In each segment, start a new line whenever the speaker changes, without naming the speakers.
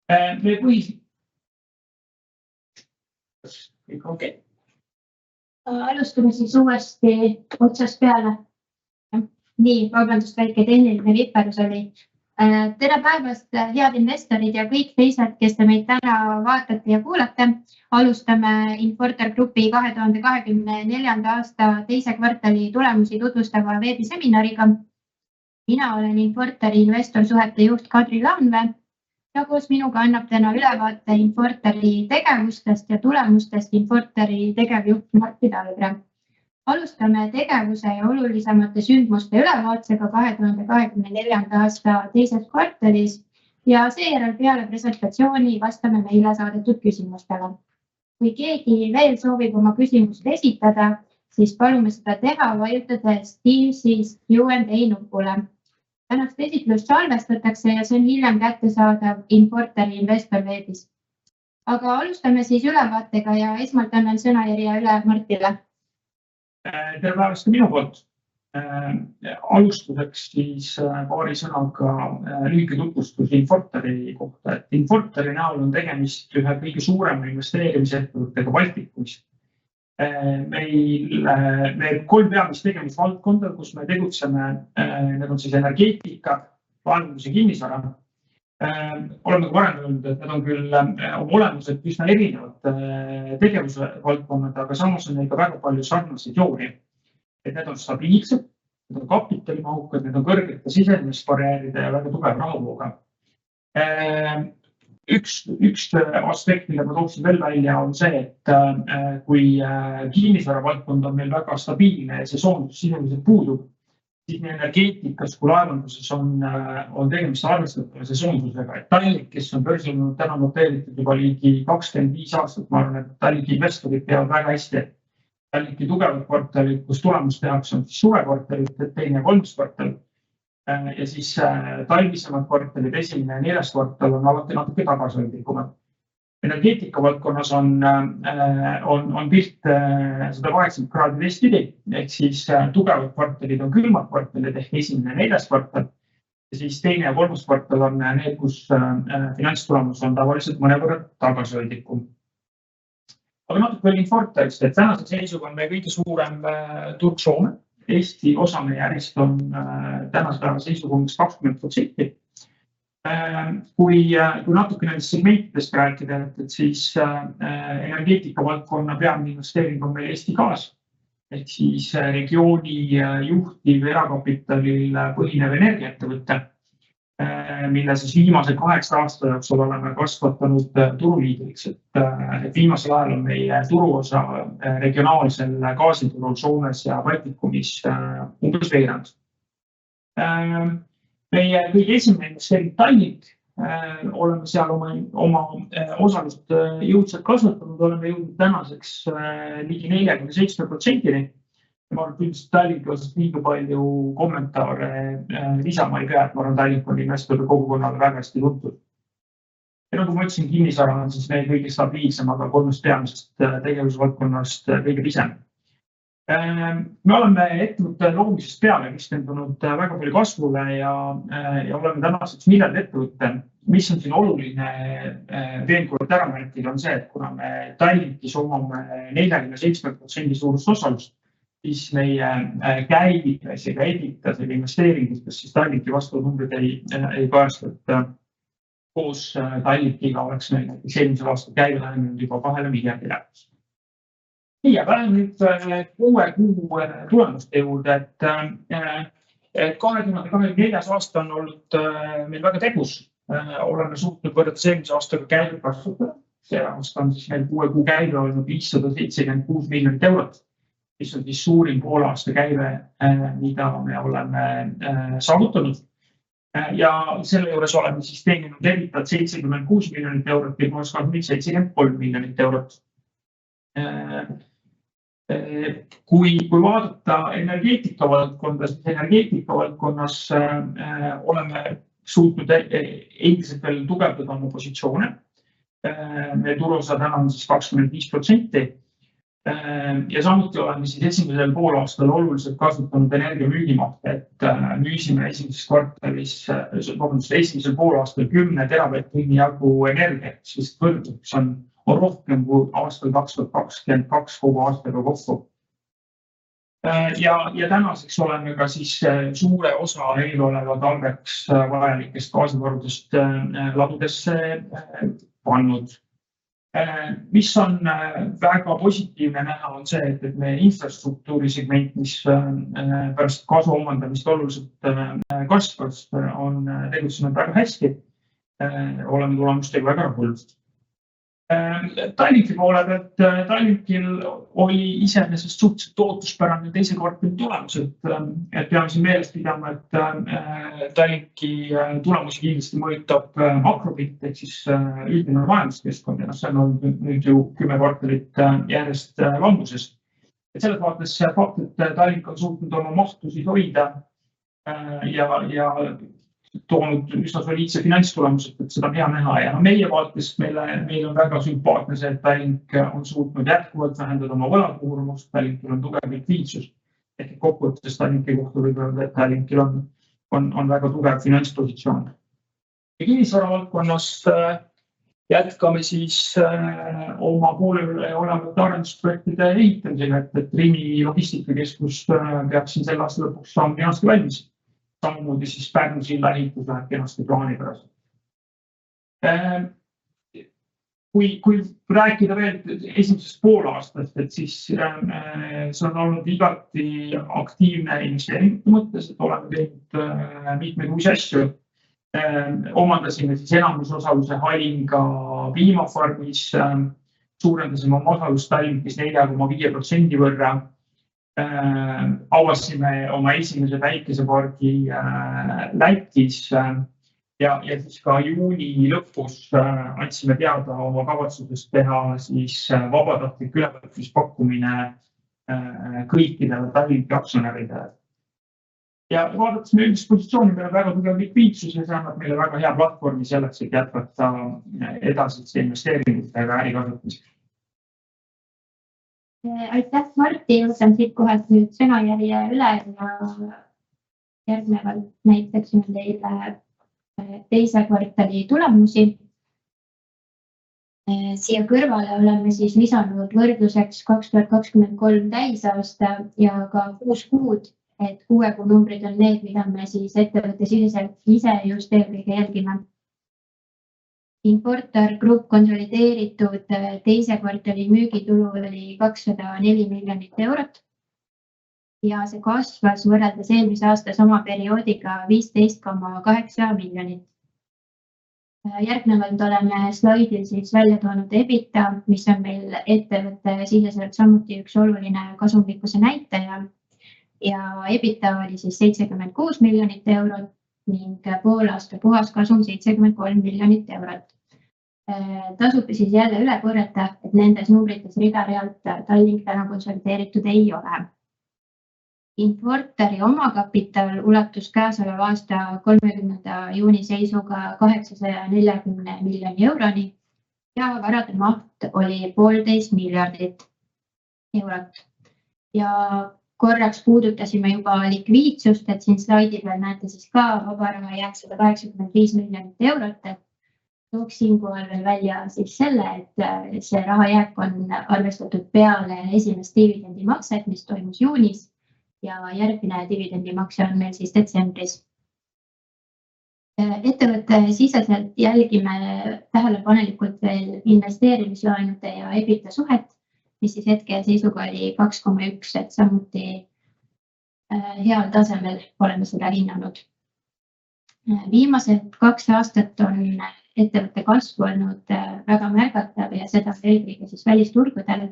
Me võis... Okay.
Alustame siis uuesti otsast peale. Nii, vabandust, väike tehniline viperus oli. Tere päevast, head investorid ja kõik teised, kes te meid täna vaatate ja kuulate. Alustame Infortar Grupi 2024. aasta teise kvartali tulemusi tutvustava veebiseminariga. Mina olen Infortari investorsuhete juht Kadri Laanvee ja koos minuga annab täna ülevaate Infortari tegevustest ja tulemustest Infortari tegevjuht Martti Talgre. Alustame tegevuse ja olulisemate sündmuste ülevaatsega 2024. aasta teises kvartalis ja seejärel peale presentatsiooni vastame meile saadetud küsimustele. Kui keegi veel soovib oma küsimust esitada, siis palume seda teha vajutades Teamsis Q&A nupule. Tänast esitlust salvestatakse ja see on hiljem kättesaadav Infortari investor veebis. Aga alustame siis ülevaatega ja esmalt annan sõnajärje üle Martile.
Tere päevast minu poolt. Alustuseks siis paari sõnaga lühike tutvustus Infortari kohta. Infortari näol on tegemist ühe kõige suurema investeerimisettevõttega Baltikumis. Meil 3 peamist tegevusvaldkonda, kus me tegutseme, need on siis energeetika, laevandus ja kinnisvara. Oleme ka varem öelnud, et need on küll olemuselt üsna erinevad tegevusvaldkonnad, aga samas on neil ka väga palju sarnaseid jooni. Et need on stabiilsed, need on kapitalimahukad, need on kõrgete sisenemisbarjääride ja väga tugev rahavooga. Üks aspekt, mida ma tooksin veel välja, on see, et kui kinnisvara valdkond on meil väga stabiilne ja see soondus sisuliselt puudub, siis nii energeetikas kui laevanduses on tegemist arvestatava sesoondusega. Et Tallink, kes on börsil täna noteeritud juba ligi 25 aastat, ma arvan, et Tallinki investorid teavad väga hästi, et Tallinki tugevad kvartalid, kus tulemus tehakse on siis suvekvartalid, teine ja kolmas kvartal. Ja siis talvisemad kvartalid, esimene ja 4. kvartal on alati natuke tagasihoidlikumad. Energeetika valdkonnas on pilt 180 kraadi teistpidi, ehk siis tugevad kvartalid on külmad kvartalid ehk esimene ja 4. kvartal. Ja siis teine ja 3. kvartal on need, kus finantstulemus on tavaliselt mõnevõrra tagasihoidlikum. Aga natuke veel Infortarist, et tänase seisuga on meie kõige suurem turg Soome. Eesti osa meie ärist on tänase päeva seisuga umbes 20%. Kui natuke nendest segmentidest rääkida, et siis energeetika valdkonna peamine investeering on meil Eesti Gaas, ehk siis regiooni juhtiv erakapitalil põhinev energiaettevõte, mille siis viimase 8 aasta jooksul oleme kasvatanud turuliidriks. Et viimasel ajal on meie turuosa regionaalsel gaasiturul Soomes ja Baltikumis umbes veerand. Meie kõige esimene investeering Tallink, oleme seal oma osalust jõudsalt kasvatanud, oleme jõudnud tänaseks ligi 47%. Ma arvan, et Tallinki osas liiga palju kommentaare lisama ei pea, et ma arvan, Tallink on investoride kogukonnale väga hästi tuntud. Ja nagu ma ütlesin, kinnisvara on siis meie kõige stabiilsem, aga 3 peamisest tegevusvaldkonnast kõige pisem. Me oleme ettevõtte loomisest peale keskendunud väga palju kasvule ja oleme tänaseks miljardi ettevõtte. Mis on siin oluline veel kord ära märkida on see, et kuna me Tallinkis omame 47% suurust osalust, siis meie käivitas ja käivitas investeeringutes, siis Tallinki vastav numbrid ei kajastu, et koos Tallinkiga oleks meil näiteks eelmisel aastal käive lähenenud juba 2 miljardile. Nii, aga nüüd 6 kuu tulemuste juurde, et 2024. aasta on olnud meil väga tegus. Oleme suutnud võrreldes eelmise aastaga käive kasvatada. See aasta on siis meil 6 kuu käive olnud 576 miljonit eurot. Mis on siis suurim poole aasta käive, mida me oleme saavutanud. Ja selle juures oleme siis teeninud EBITDAt 76 miljonit eurot ja kooskasumit 73 miljonit eurot. Kui vaadata energeetika valdkonda, siis energeetika valdkonnas oleme suutnud endiselt veel tugevdada oma positsioone. Meie turuosa täna on siis 25%. Ja samuti oleme siis esimesel poolaastal oluliselt kasutanud energia müügimahte, et müüsime esimesel poolaastal 10 teravatt-tunni jagu energiat, siis võrdluseks on rohkem kui aastal 2022 kogu aastaga kokku. Ja tänaseks oleme ka siis suure osa eeloleva talveks vajalikest gaasivarudest ladudesse pannud. Mis on väga positiivne näha on see, et meie infrastruktuuri segment, mis pärast kasu omandamist oluliselt kasvas, on tegutsenud väga hästi. Oleme tulemustega väga rahul. Tallinki poole pealt, Tallinkil oli iseenesest suhteliselt tootuspärane teise kvartali tulemused. Peame siin meelest pidama, et Tallinki tulemusi kindlasti mõjutab makropilt, ehk siis üldine majanduskeskkond, ja see on olnud nüüd ju 10 kvartalit järjest languses. Selles vaates fakt, et Tallink on suutnud oma mahtusid hoida ja toonud üsna soliidse finantstulemused, et seda on hea näha. Ja meie vaates meil on väga sümpaatne see, et Tallink on suutnud jätkuvalt vähendada oma võlakoormust, Tallinkil on tugev likviidsus. Ehk kokkuvõttes Tallinki kohta võib öelda, et Tallinkil on väga tugev finantspositsioon. Ja kinnisvara valdkonnas jätkame siis oma poolel olevate arendusprojektide ehitamisega, et Rimi logistikakeskus peab siin selle aasta lõpuks saama kenasti valmis. Samamoodi siis Pärnu silla ehitus läheb kenasti plaani pärast. Kui rääkida veel esimesest poolaastast, et siis see on olnud igati aktiivne investeeringute mõttes, et oleme teinud mitmeid uusi asju. Omandasime siis enamusosaluse Halinga piimafarmis, suurendasime oma osalust Tallinkis 4,5% võrra. Avasime oma esimese päikesepargi Lätis ja siis ka juuni lõpus andsime teada oma kavatsusest teha siis vabatahtlik ülevõtmispakkumine kõikidele Tallinki aktsionäridele. Ja vaadates meie üldist positsiooni peale väga tugev likviidsus ja see annab meile väga hea platvormi selleks, et jätkata edasiste investeeringutega ärikasutamiseks.
Aitäh, Martti, võtan siit kohalt nüüd sõnajärje üle ja järgnevalt näitaksime teile teise kvartali tulemusi. Siia kõrvale oleme siis lisanud võrdluseks 2023 täisaasta ja ka 6 kuud, et 6 kuu numbrid on need, mida me siis ettevõtte ise just eelkõige jälgime. Importer Group konsolideeritud teise kvartali müügitulu oli 204 miljonit eurot ja see kasvas võrreldes eelmise aasta sama perioodiga 15,8 miljonit. Järgnevalt oleme slaidil siis välja toonud EBITDA, mis on meil ettevõtte siseselt samuti üks oluline kasumlikkuse näitaja ja EBITDA oli siis 76 miljonit eurot ning poolaasta puhaskasum 73 miljonit eurot. Tasub siis jälle üle korrata, et nendes numbrites rida-realt Tallink täna konsolideeritud ei ole. Importeri omakapital ulatus käesoleva aasta 30. juuni seisuga 840 miljoni euroni ja varade maht oli 1,5 miljardit eurot. Ja korraks puudutasime juba likviidsust, et siin slaidi peal näete siis ka vabaraha jääb 185 miljonit eurot. Tooks siinkohal veel välja siis selle, et see rahajääk on arvestatud peale esimest dividendimakset, mis toimus juunis ja järgmine dividendimakse on meil siis detsembris. Ettevõtte siseselt jälgime tähelepanelikult veel investeerimislaenude ja EBITDA suhet, mis siis hetke seisuga oli 2,1, et samuti heal tasemel oleme seda hinnanud. Viimased 2 aastat on ettevõtte kasv olnud väga märgatav ja seda eelkõige siis välisturgudel.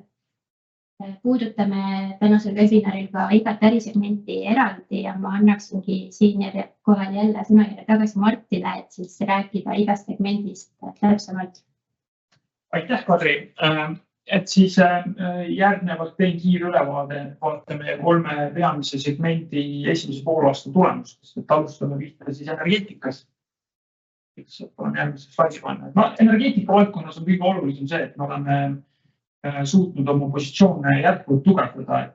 Puudutame tänasel webinaril ka igat ärisegmenti eraldi ja ma annaksingi siin kohal jälle sõnajärje tagasi Martile, et siis rääkida igast segmendist täpsemalt.
Aitäh, Kadri! Et siis järgnevalt teen kiire ülevaade, vaatame 3 peamise segmendi esimese poolaasta tulemustest, et alustame pihta siis energeetikas. On järgmises slaidi panna. Energeetika valdkonnas on kõige olulisem see, et me oleme suutnud oma positsioone jätkuvalt tugevdada, et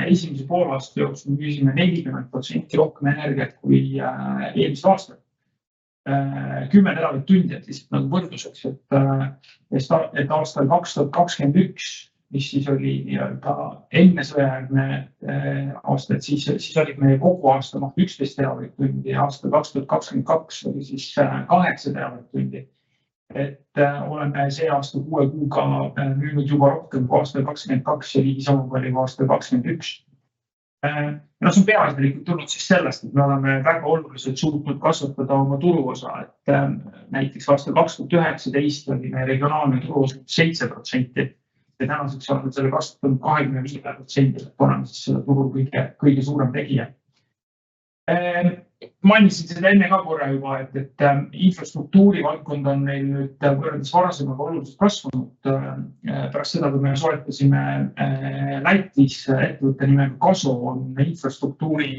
esimese poolaasta jooksul müüsime 40% rohkem energiat kui eelmisel aastal. 10 teravatt-tundi, et lihtsalt nagu võrdluseks, et aastal 2021, mis siis oli nii-öelda enne sõjajärgne aasta, et siis oli meie kogu aasta maht 11 teravatt-tundi ja aastal 2022 oli siis 8 teravatt-tundi. Et oleme see aasta 6 kuuga müünud juba rohkem kui aastal 2022 ja ligi sama palju kui aastal 2021. See on peaasjalikult tulnud siis sellest, et me oleme väga oluliselt suutnud kasvatada oma turuosa, et näiteks aastal 2019 oli meie regionaalne turuosa 7% ja tänaseks oleme selle kasvatanud 25%, et oleme siis selle turu kõige suurem tegija. Mainisin seda enne ka korra juba, et infrastruktuuri valdkond on meil nüüd võrreldes varasemaga oluliselt kasvanud. Pärast seda, kui me soetasime Lätis ettevõtte nimega Kaso, on infrastruktuuri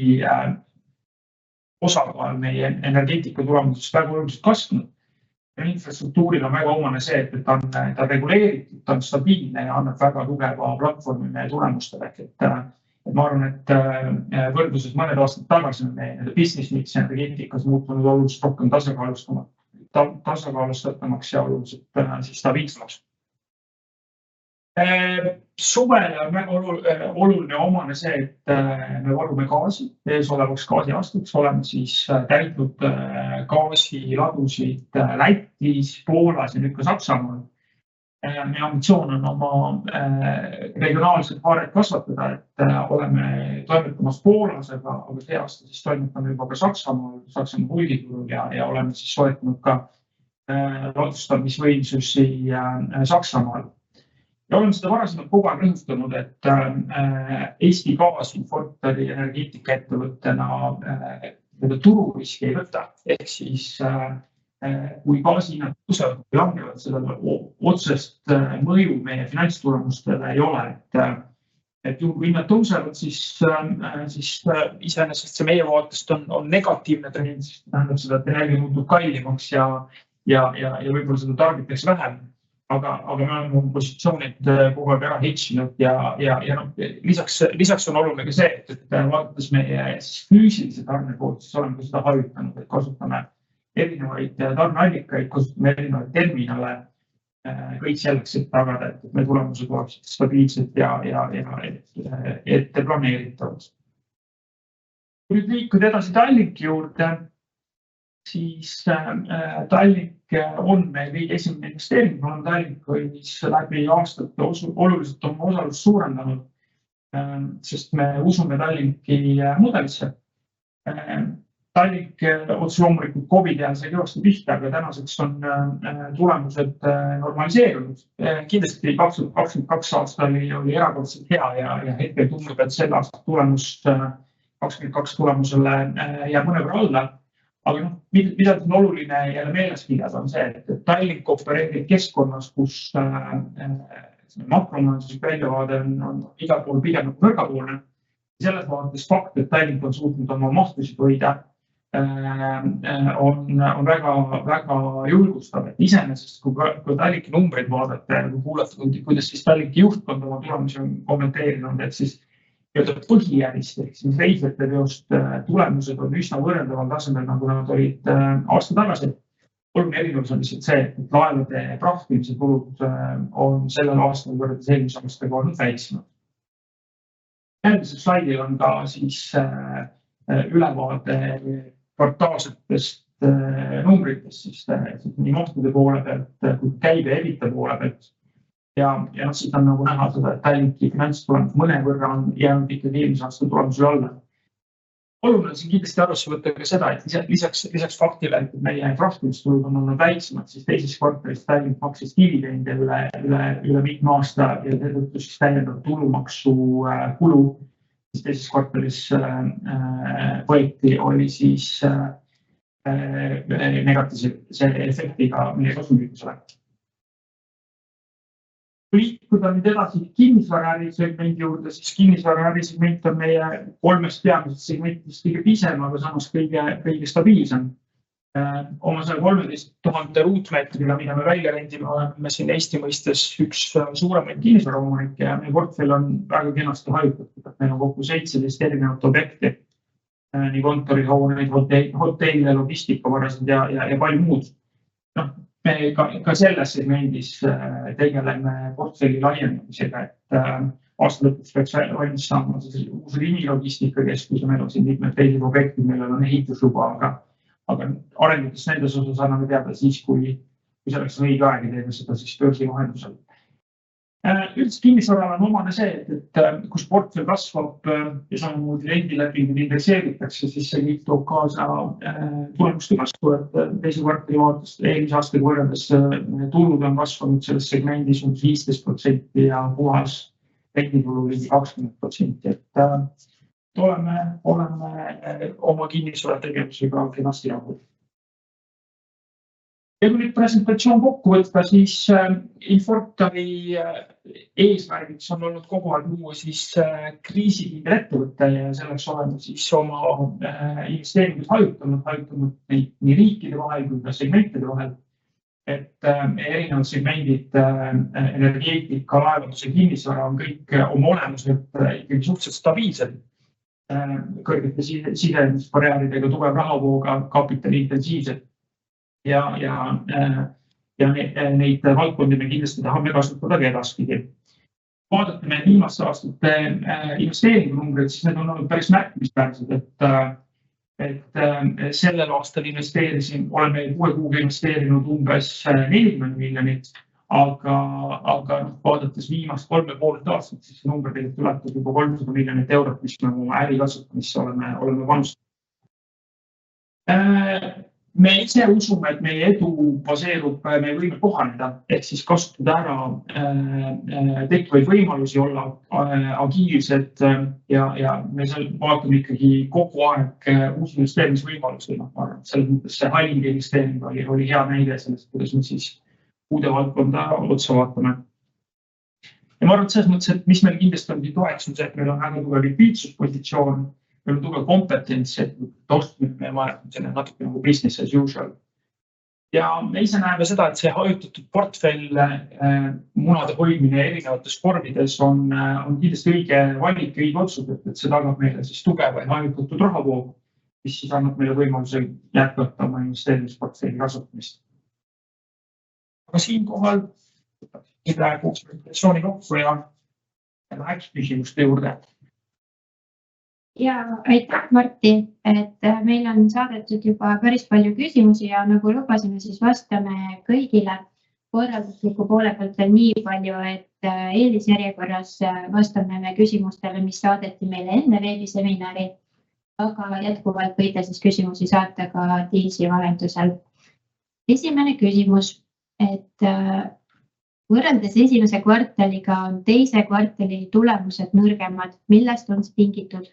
osakaal meie energeetika tulemuses väga oluliselt kasvanud. Infrastruktuuril on väga omane see, et ta on reguleeritud, ta on stabiilne ja annab väga tugeva platvormi meie tulemustele. Et ma arvan, et võrdluses mõned aastad tagasi on meie business mix energeetikas muutunud oluliselt rohkem tasakaalustatamaks ja oluliselt stabiilsemaks. Suvel on väga oluline omane see, et me varume gaasi ees olevaks gaasiaastaks, oleme siis täitnud gaasiladusid Lätis, Poolas ja nüüd ka Saksamaal. Meie ambitsioon on oma regionaalset haaret kasvatada, et oleme toimetamas Poolas, aga see aasta siis toimetame juba ka Saksamaa hulgiturul ja oleme siis soetanud ka ladustamisvõimsusi Saksamaal. Ja oleme seda varasemalt kogu aeg rõhutanud, et Eesti Gaasi Fortari energeetikaettevõttena tururiski ei võta, ehk siis kui gaasihinnad tõusevad või langevad, sellel otsest mõju meie finantstulemustele ei ole. Et juhul kui hinnad tõusevad, siis iseenesest see meie vaatest on negatiivne trend, tähendab seda, et energia muutub kallimaks ja võib-olla seda tarbitakse vähem. Aga me oleme positsioonid kogu aeg ära hedžinud ja lisaks on oluline ka see, et vaadates meie füüsilise tarne poolt, siis oleme ka seda harjutanud, et kasutame erinevaid tarneallikaid, kasutame erinevaid terminale, kõik selleks, et tagada, et meie tulemused oleksid stabiilsed ja ette planeeritavad. Kui nüüd liikuda edasi Tallinki juurde, siis Tallink on meil kõige esimene investeering, on Tallink läbi aastate oluliselt oma osalust suurendanud, sest me usume Tallinki mudelisse. Tallink otse loomulikult COVID sai kõvasti pihta, aga tänaseks on tulemused normaliseerunud. Kindlasti 2022 aasta oli erakordselt hea ja hetkel tundub, et selle aasta tulemus 22 tulemusele jääb mõnevõrra alla. Aga mida on oluline jälle meeles pidada on see, et Tallink opereerib keskkonnas, kus makromajanduslik väljavaade on igal pool pigem nõrgapoolne. Selles vaates fakt, et Tallink on suutnud oma mahtusid hoida, on väga julgustav, et iseenesest, kui Tallinki numbreid vaadata ja kui kuulata, kuidas siis Tallinki juhtkond oma tulemusi on kommenteerinud, et siis põhijärist ehk siis reisijate veost tulemused on üsna võrreldaval tasemel, nagu nad olid aasta tagasi. Oluline erinevus on lihtsalt see, et laevade prahtimise kulud on sellel aastal võrreldes eelmise aastaga olnud väiksemad. Järgmisel slaidil on ka siis ülevaade kvartaalsetest numbritest, siis nii mahtude poole pealt kui käibe EBITDA poole pealt. Ja siit on nagu näha seda, et Tallinki finantstulemus mõnevõrra on jäänud ikkagi eelmise aasta tulemusele alla. Oluline on siin kindlasti arvesse võtta ka seda, et lisaks faktile, et meie frahtimiskulusid on olnud väiksemad, siis teises kvartalis Tallink maksis dividende üle mitme aasta ja seetõttu siis täiendav tulumaksu kulu, mis teises kvartalis võeti, oli siis negatiivse efektiga meie kasumlikkusele. Liikuda nüüd edasi kinnisvaraärisegmendi juurde, siis kinnisvaraärisegment on meie 3 peamisest segmentist kõige pisem, aga samas kõige stabiilsem. Oma 113,000 ruutmeetriga, mida me välja rendime, oleme siin Eesti mõistes üks suuremaid kinnisvaraomanikke ja meie portfell on väga kenasti hajutatud. Meil on kokku 17 erinevat objekti, nii kontorihooneid, hotelle, logistikavarasid ja palju muud. Me ka selles segmendis tegeleme portfelli laiendamisega, et aasta lõpuks peaks valmis saama uus Rimi logistikakeskus ja meil on siin mitmed teised objektid, millel on ehitusluba, aga arengutes nendes osas anname teada siis, kui selleks on õige aeg ja teeme seda siis börsi vahendusel. Üldse kinnisvarale on omane see, et kus portfell kasvab ja samamoodi rendilepingud indekseeritakse, siis see kõik toob kaasa tulemuste kasvu, et teise kvartali vaatest eelmise aastaga võrreldes tulud on kasvanud selles segmendis 15% ja puhas renditulu ligi 20%, et oleme oma kinnisvara tegemisega kenasti rahul. Ja kui nüüd presentatsioon kokku võtta, siis Infortari eesmärgiks on olnud kogu aeg luua siis kriisikindel ettevõte ja selleks oleme siis oma investeeringud hajutanud neid nii riikide vahel kui ka segmentide vahel. Et erinevad segmendid, energeetika, laevanduse kinnisvara on kõik oma olemuselt ikkagi suhteliselt stabiilsed. Kõrgete sidemisbarjääridega, tugev rahavooga, kapitali intensiivsed ja neid valdkondi me kindlasti tahame kasutada ka edaspidi. Vaadata meie viimaste aastate investeeringunumbreid, siis need on olnud päris märkimisväärsed, et sellel aastal oleme 6 kuuga investeerinud umbes 40 miljonit, aga vaadates viimast 3,5 aastat, siis see number tegelikult ületab juba 300 miljonit eurot, mis me oma äri kasutamisse oleme panustanud. Me ise usume, et meie edu baseerub meie võime kohaneda, ehk siis kasutada ära tekkivaid võimalusi, olla agiilsed ja me seal vaatame ikkagi kogu aeg uusi investeerimisvõimalusi. Selles mõttes see Hallingi investeering oli hea näide sellest, kuidas me siis uude valdkonda otsa vaatame. Ja ma arvan, et selles mõttes, et mis meil kindlasti on toeks on see, et meil on väga tugev likviidsuspositsioon, meil on tugev kompetents, et me majandame natuke nagu business as usual. Ja me ise näeme seda, et see hajutatud portfell munade hoidmine erinevates vormides on kindlasti õige valik ja õige otsus, et see tagab meile siis tugeva ja hajutatud rahavoog, mis siis annab meile võimaluse jätkata oma investeerimisportfelli kasutamist. Aga siinkohal praegu presentatsiooni kokku ja läheks küsimuste juurde.
Ja aitäh, Martti, et meil on saadetud juba päris palju küsimusi ja nagu lubasime, siis vastame kõigile. Korraldusliku poole pealt veel nii palju, et eelisjärjekorras vastame me küsimustele, mis saadeti meile enne veebiseminari, aga jätkuvalt võite siis küsimusi saata ka Teamsi vahendusel. Esimene küsimus, et võrreldes esimese kvartaliga on teise kvartali tulemused nõrgemad, millest on see tingitud?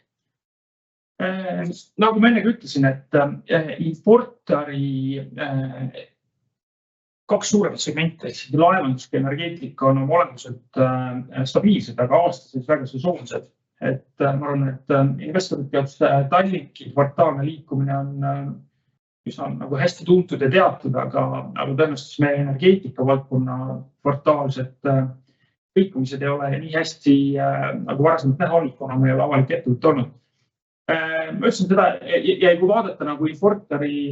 Nagu ma ennegi ütlesin, et Infortari 2 suuremat segmente, laevandus ja energeetika on oma olemuselt stabiilsed, aga aastases väga sesoonsed. Et ma arvan, et investorid teavad, Tallinki kvartaalne liikumine on üsna nagu hästi tuntud ja teatud, aga tõenäoliselt meie energeetika valdkonna kvartaalsed liikumised ei ole nii hästi nagu varasemalt näha olnud, kuna me ei ole avalik ettevõte olnud. Ma ütlesin seda, ja kui vaadata nagu Infortari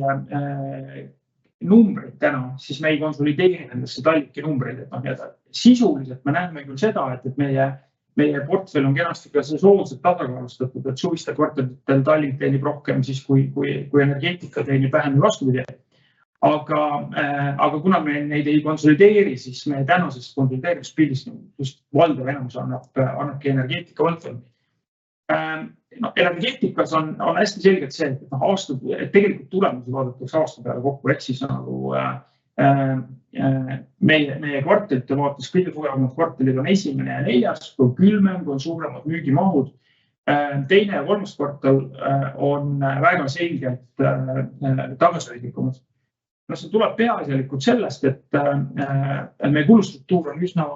numbrid täna, siis me ei konsolideeri nendesse Tallinki numbreid. Sisuliselt me näeme küll seda, et meie portfell on kenasti ka sesoonselt tasakaalustatud, et suvistel kvartalitel Tallink teenib rohkem siis, kui energeetika teenib vähem ja vastupidi. Aga kuna me neid ei konsolideeri, siis me tänasest konsolideerimispildist just valdav enamus annabki energeetika valdkond. Energeetikas on hästi selgelt see, et tegelikult tulemusi vaadatakse aasta peale kokku, ehk siis nagu meie kvartalite vaates kõige suuremad kvartalid on esimene ja 4., kui külmem, kui on suuremad müügimahud. Teine ja 3. kvartal on väga selgelt tagasihoidlikumad. See tuleb peaasjalikult sellest, et meie kulustruktuur on üsna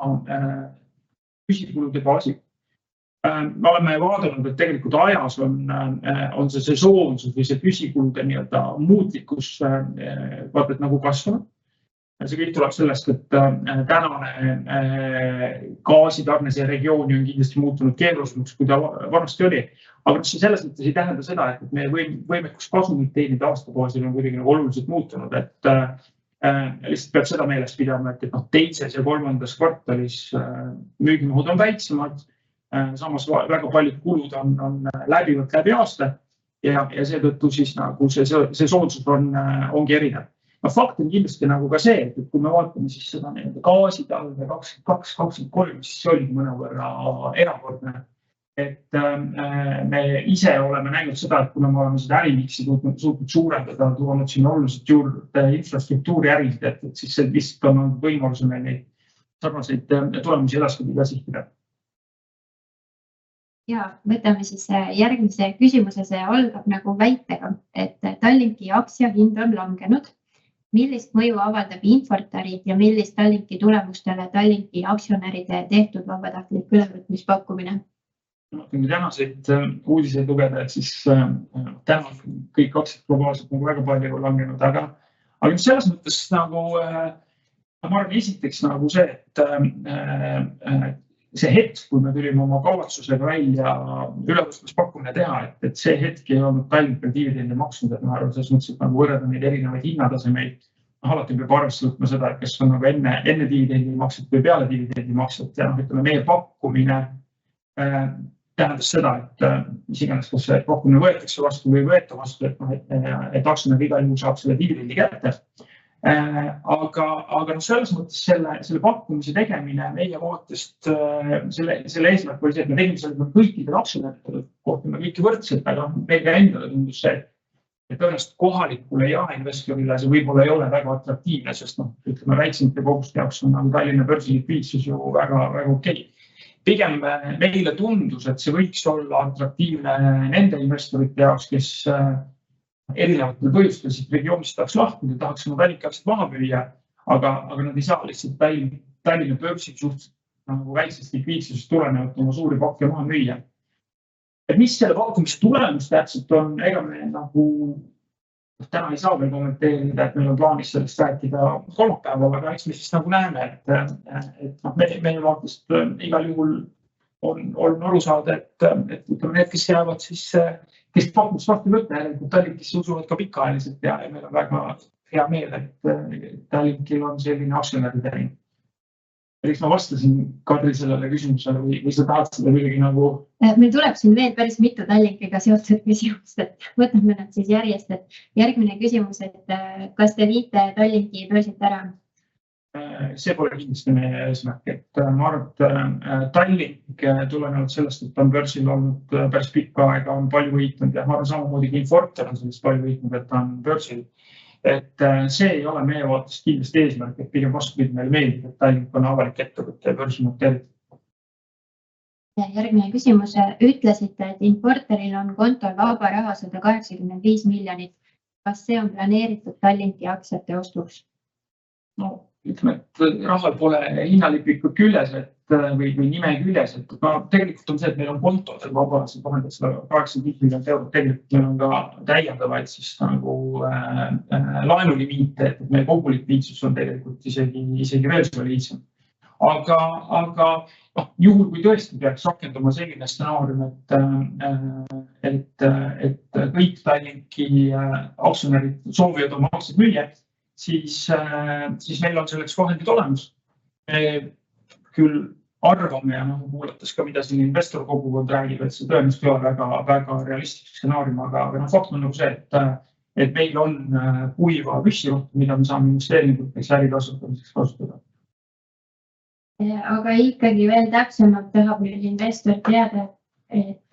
püsikulude baasil. Me oleme vaadanud, et tegelikult ajas on see sesoonsus või see püsikulude nii-öelda muutlikkus vaata, et nagu kasvanud. See kõik tuleb sellest, et tänane gaasitarne see regiooni on kindlasti muutunud keerulisemaks, kui ta vanasti oli. Aga see selles mõttes ei tähenda seda, et meie võimekus kasumit teenida aastabaasil on kuidagi oluliselt muutunud, et lihtsalt peab seda meelest pidama, et teises ja kolmandas kvartalis müügimahud on väiksemad. Samas väga paljud kulud on läbivad läbi aasta ja seetõttu siis nagu see soodsus ongi erinev. Fakt on kindlasti nagu ka see, et kui me vaatame siis seda gaasitalve 22-23, siis see oligi mõnevõrra erakordne. Et me ise oleme näinud seda, et kuna me oleme seda ärimiksi suutnud suurendada, toonud siin oluliselt juurde infrastruktuuri ärid, et siis see lihtsalt on võimaluse meil neid sarnaseid tulemusi edaspidi ka sihtida.
Ja võtame siis järgmise küsimuse, see algab nagu väitega, et Tallinki aktsia hind on langenud. Millist mõju avaldab Infortari ja millist Tallinki tulemustele Tallinki aktsionäride tehtud vabatahtlik ülevõtmispakkumine?
Kui tänaseid uudiseid lugeda, et siis täna kõik aktsiad globaalselt nagu väga palju langenud, aga selles mõttes nagu ma arvan esiteks nagu see, et see hetk, kui me tulime oma kavatsusega välja ülevõtmispakkumine teha, et see hetk ei olnud Tallink dividendi maksnud, et ma arvan, selles mõttes, et nagu võrrelda neid erinevaid hinnatasemeid, alati peab arvesse võtma seda, et kes on nagu enne dividendi maksud või peale dividendi maksud. Ja ütleme, meie pakkumine tähendas seda, et mis iganes, kas see pakkumine võetakse vastu või ei võeta vastu, et aktsionär igal juhul saab selle dividendi kätte. Aga selles mõttes selle pakkumise tegemine meie vaatest, selle eesmärk oli see, et me tegime selle kõikidele aktsionäridele, kohtime kõiki võrdselt, aga meil ka endale tundus see, et tõenäoliselt kohalikule ja investorile see võib-olla ei ole väga atraktiivne, sest ütleme väiksemate koguste jaoks on nagu Tallinna börsi likviidsus ju väga okei. Pigem meile tundus, et see võiks olla atraktiivne nende investorite jaoks, kes erinevatel põhjustel siit regioonist tahaks lahkuda, tahaks oma Tallinki aktsiad maha müüa, aga nad ei saa lihtsalt Tallinna börsi suhteliselt nagu väiksest likviidsusest tulenevalt oma suuri pakke maha müüa. Et mis selle pakkumise tulemus täpselt on, ega me nagu täna ei saa veel kommenteerida, et meil on plaanis sellest rääkida kolmapäeval, aga eks me siis nagu näeme, et meie vaatest igal juhul on aru saada, et ütleme need, kes jäävad siis kes pakkumist vastu võtta, järelikult Tallinkisse usuvad ka pikaajaliselt ja meil on väga hea meel, et Tallinkil on selline aktsionäride ring. Eks ma vastasin Kadri sellele küsimusele või sa tahad seda kuidagi nagu...
Meil tuleb siin veel päris mitu Tallinkiga seotud küsimust, et võtame nad siis järjest, et järgmine küsimus, et kas te viite Tallinki börsilt ära?
See pole kindlasti meie eesmärk, et ma arvan, et Tallink tulenevalt sellest, et on börsil olnud päris pikka aega, on palju võitnud ja ma arvan samamoodi kui Infortar on sellest palju võitnud, et on börsil. Et see ei ole meie vaatest kindlasti eesmärk, et pigem vastupidi meile meeldib, et Tallink on avalik ettevõtte börsi noteeritud.
Järgmine küsimus. Ütlesite, et Infortaril on kontol vaba raha 185 miljonit. Kas see on planeeritud Tallinki aktsiate ostuks?
No, ütleme, et rahal pole hinnalipikut küljes või nime küljes. Tegelikult on see, et meil on kontodel vabalaselt vahendad 185 miljonit eurot. Tegelikult meil on ka täiendavaid siis nagu laenulimiite, et meie kogu likviidsus on tegelikult isegi veel soliidsem. Aga juhul, kui tõesti peaks rakenduma selline stsenaarium, et kõik Tallinki aktsionärid soovivad oma aktsiad müüa, siis meil on selleks vahendid olemas. Me küll arvame ja kuulates ka, mida siin investor kogukond räägib, et see tõenäoliselt ei ole väga realistlik stsenaarium, aga fakt on nagu see, et meil on kuiva püssirohtu, mida me saame investeeringuteks äri kasutamiseks kasutada.
Aga ikkagi veel täpsemalt tahab nüüd investor teada, et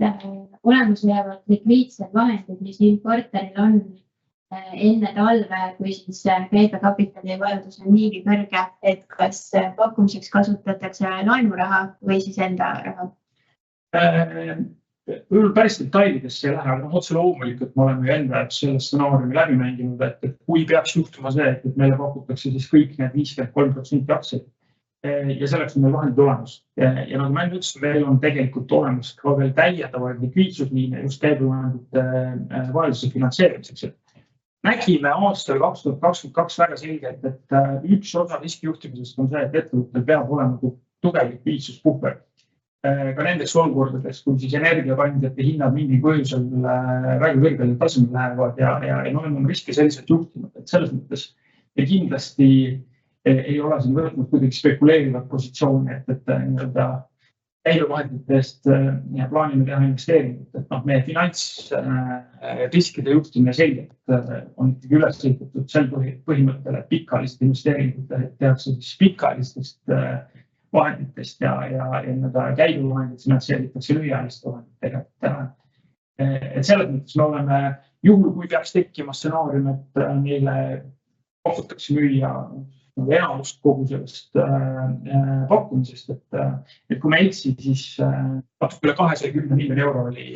olemusjäävad likviidsed vahendid, mis Infortaril on enne talve, kui siis käibekapitali vajadus on niigi kõrge, et kas pakkumiseks kasutatakse laenuraha või siis enda raha?
Päris detailidesse ei lähe, aga otse loomulikult me oleme enda selle stsenaariumi läbi mänginud, et kui peaks juhtuma see, et meile pakutakse siis kõik need 53% aktsiaid, ja selleks on meil vahendid olemas. Ja nagu ma enne ütlesin, meil on tegelikult olemas ka veel täiendavaid likviidsusliine just käibevahendite vajaduse finantseerimiseks. Nägime aastal 2022 väga selgelt, et üks osa riskijuhtimisest on see, et ettevõttel peab olema tugev likviidsuspuhver. Ka nendeks olukordades, kui siis energiakandjate hinnad mingi põhjusel väga kõrgele tasemel lähevad ja me oleme riske selliselt juhtinud, et selles mõttes me kindlasti ei ole siin võtnud kuidagi spekuleerivat positsiooni, et käibevahendite eest plaanime teha investeeringut, et meie finantsriskide juhtimine selgelt on ikkagi üles ehitatud sel põhimõttel, et pikaajaliste investeeringute tehakse siis pikaajalistest vahenditest ja käibevahendid finantseeritakse lühiajaliste vahenditega. Et selles mõttes me oleme juhul, kui peaks tekkima stsenaarium, et meile pakutakse müüa enamust kogu sellest pakkumisest, et kui me etsi, siis üle 210 miljoni euro oli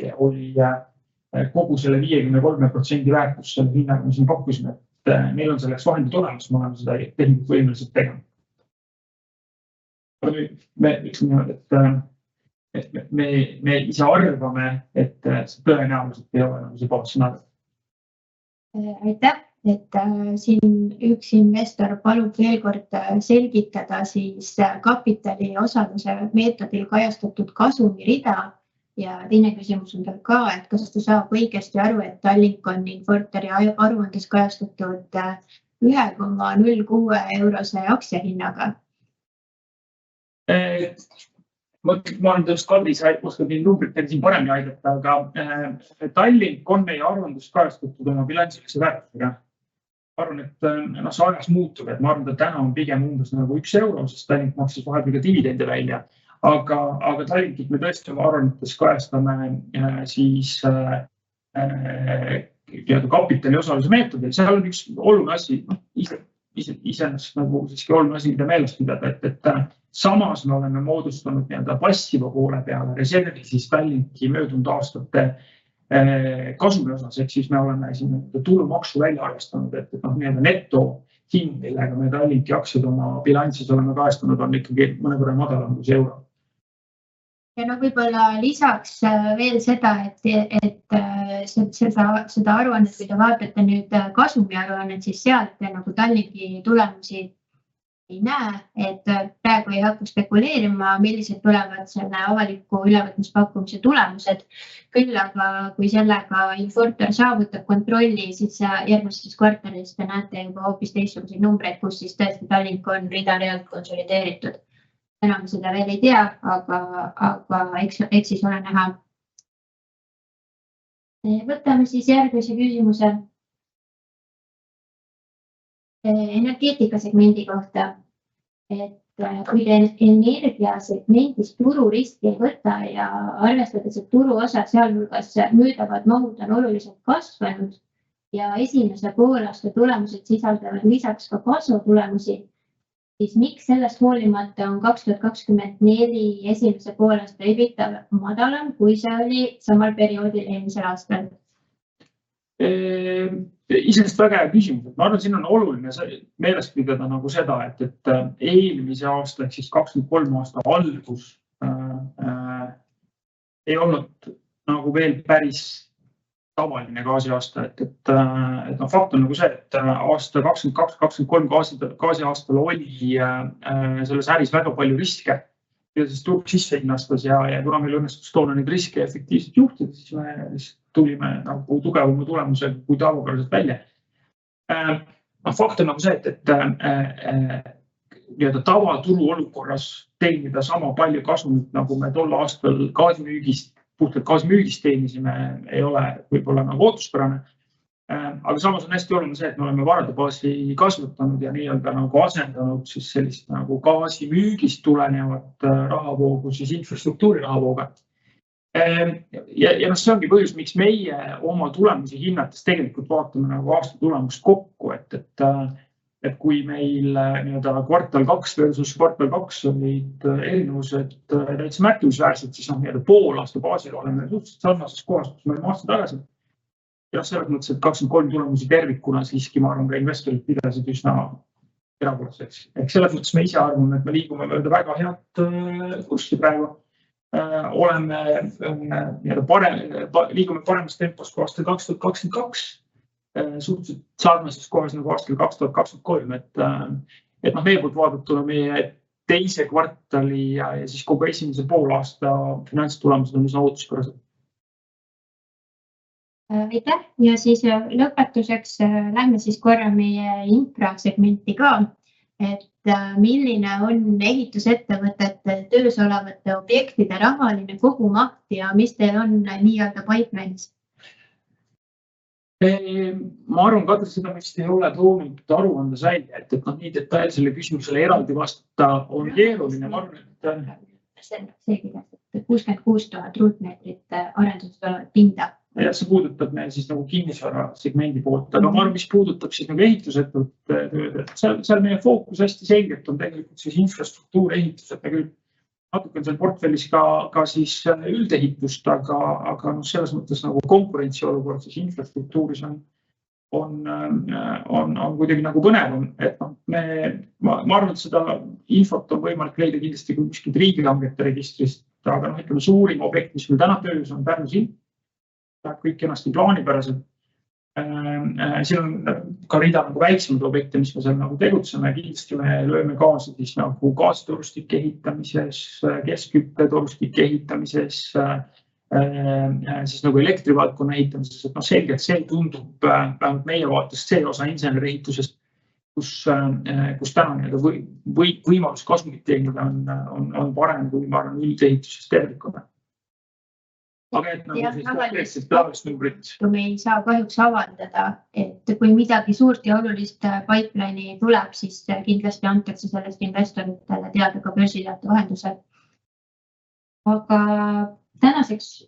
kogu selle 53% väärtus selle hinnaga, mis me pakkusime, et meil on selleks vahendid olemas, me oleme seda tehingut võimeliselt tegema. Me ütleme, et me ise arvame, et see tõenäoliselt ei ole nagu see baassõnad.
Aitäh, et siin üks investor palub veel kord selgitada siis kapitali osaluse meetodil kajastatud kasumirida ja teine küsimus on tal ka, et kas ta saab õigesti aru, et Tallink on Infortari aruandes kajastatud 1,06 eurose aktsiahinnaga.
Ma olen tõenäoliselt Kaldi oskab neid numbritega siin paremini aidata, aga Tallink on meie aruandust kajastatud oma bilansilise väärtusega. Ma arvan, et see ajas muutub, et ma arvan, et täna on pigem umbes nagu 1 euro, sest Tallink maksis vahepeal ka dividende välja. Aga Tallinkit me tõesti oma aruannetes kajastame siis kapitali osaluse meetodil. Seal on üks oluline asi, iseenesest nagu siiski oluline asi, mida meeles pidada, et samas me oleme moodustanud passiva poole peale reservi siis Tallinki möödunud aastate kasumi osas, ehk siis me oleme siin tulumaksu välja arvestanud, et neto hind, millega me Tallinki aktsiad oma bilansis oleme kajastanud, on ikkagi mõnevõrra madalam kui euro.
Ja võib-olla lisaks veel seda, et seda aruannet, kui te vaatate nüüd kasumi aruannet, siis sealt nagu Tallinki tulemusi ei näe, et praegu ei hakka spekuleerima, millised tulevad selle avaliku ülevõtmispakkumise tulemused. Küll aga kui sellega Infortar saavutab kontrolli, siis järgmises kvartalis te näete juba hoopis teistsuguseid numbreid, kus siis tõesti Tallink on rida-realt konsolideeritud. Enam seda veel ei tea, aga eks siis ole näha. Võtame siis järgmise küsimuse energeetikasegmendi kohta. Et kui te energiasegmendis tururiski ei võta ja arvestades, et turuosa sealhulgas müüdavad mahud on oluliselt kasvanud ja esimese poolaasta tulemused sisaldavad lisaks ka kasvutulemusi, siis miks sellest hoolimata on 2024 esimese poolaasta EBITDA madalam, kui see oli samal perioodil eelmisel aastal?
Iseenesest väga hea küsimus. Ma arvan, siin on oluline meeles pidada nagu seda, et eelmise aasta, ehk siis 23 aasta algus ei olnud nagu veel päris tavaline gaasiaasta. Et fakt on nagu see, et aasta 2022-2023 gaasiaastal oli selles äris väga palju riske, mida siis turg sisse hinnastas ja kuna meil õnnestus toona neid riske efektiivselt juhtida, siis me tulime nagu tugevama tulemusega kui tavapäraselt välja. Fakt on nagu see, et tavaturu olukorras teenida sama palju kasumit, nagu me tol aastal puhtalt gaasimüügist teenisime, ei ole võib-olla nagu ootuspärane. Aga samas on hästi oluline see, et me oleme varade baasi kasvatanud ja nagu asendanud siis sellist nagu gaasimüügist tulenevat rahavoogu siis infrastruktuuri rahavooga. Ja see ongi põhjus, miks meie oma tulemusi hinnates tegelikult vaatame nagu aasta tulemust kokku, et kui meil kvartal 2 versus kvartal 2 olid erinevused täitsa märkimisväärsed, siis pool aasta baasil oleme suhteliselt sarnases kohas, kus me oleme aasta tagasi. Ja selles mõttes, et 23 tulemusi tervikuna siiski, ma arvan, ka investorid pidasid üsna erakordseks. Ehk selles mõttes me ise arvame, et me liigume mööda väga head kurssi praegu. Oleme liigume paremas tempos kui aastal 2022, suhteliselt sarnases kohas nagu aastal 2023, et veel poolt vaadatuna meie teise kvartali ja siis kogu esimese poolaasta finantstulemused on üsna ootuspärased.
Aitäh ja siis lõpetuseks lähme siis korra meie infrasegmenti ka, et milline on ehitusettevõtete töös olevate objektide rahaline kogumaht ja mis teil on nii-öelda pipeline'is?
Ma arvan, Kadri, seda vist ei ole toonud aruandes välja, et nii detailsele küsimusele eraldi vastata on keeruline. Ma arvan, et
see kirjas, et 66 000 ruutmeetrit arenduses olevat pinda.
Ja see puudutab meil siis nagu kinnisvara segmendi poolt, aga ma arvan, mis puudutab siis nagu ehitusettevõtte tööd, et seal meie fookus hästi selgelt on tegelikult siis infrastruktuur ehitused, küll natuke on seal portfellis ka siis üldehitust, aga selles mõttes nagu konkurentsiolukord siis infrastruktuuris on kuidagi nagu põnevam, et ma arvan, et seda infot on võimalik leida kindlasti kui kuskilt riigihangete registrist, aga ütleme suurim objekt, mis meil täna töös on Pärnu sild, läheb kõik kenasti plaanipäraselt. Siin on ka rida nagu väiksemad objekte, mis me seal nagu tegutseme. Kindlasti me lööme kaasa siis nagu gaasitorustike ehitamises, keskküttetorustike ehitamises, siis nagu elektrivaldkonna ehitamises. Et selgelt see tundub vähemalt meie vaatest see osa insenerehitusest, kus täna võimalus kasumit teenida on parem kui ma arvan üldehituses tervikuna. Aga et siis konkreetselt päevast numbrit.
Me ei saa kahjuks avaldada, et kui midagi suurt ja olulist pipeline'i tuleb, siis kindlasti antakse sellest investoritele teada ka börsiteate vahendusel. Aga tänaseks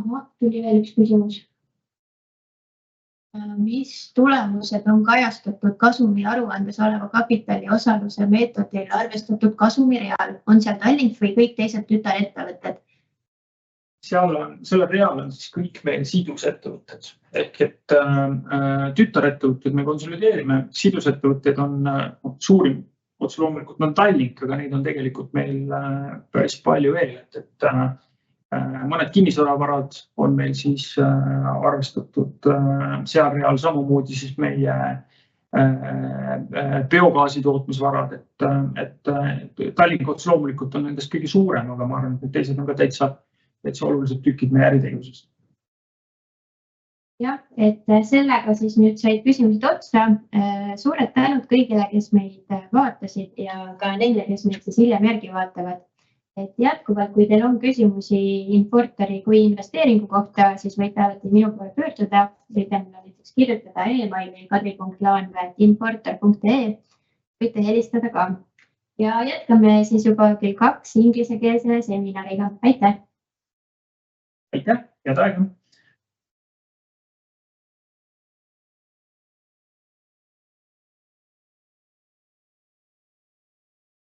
tuli veel üks küsimus. Mis tulemused on kajastatud kasumi aruandes oleva kapitali osaluse meetodil arvestatud kasumi real? On seal Tallink või kõik teised tütarettevõtted?
Selle real on siis kõik meil sidusettevõtted. Ehk et tütarettevõtted me konsolideerime. Sidusettevõtted on suurim, otse loomulikult on Tallink, aga neid on tegelikult meil päris palju veel. Et mõned kinnisvaravarad on meil siis arvestatud seal real, samamoodi siis meie biogaasi tootmisvarad. Et Tallink otse loomulikult on nendest kõige suurem, aga ma arvan, et teised on ka täitsa olulised tükid meie äritegevusest.
Jah, et sellega siis nüüd said küsimused otsa. Suured tänud kõigile, kes meid vaatasid ja ka neile, kes meid siis hiljem järgi vaatavad. Et jätkuvalt, kui teil on küsimusi Infortari kui investeeringu kohta, siis võite alati minu poole pöörduda. Võite näiteks kirjutada e-maili kadri.laanvee@infortar.ee. Võite helistada ka. Ja jätkame siis juba kell 2 inglisekeelse seminariga. Aitäh!
Aitäh, head aega!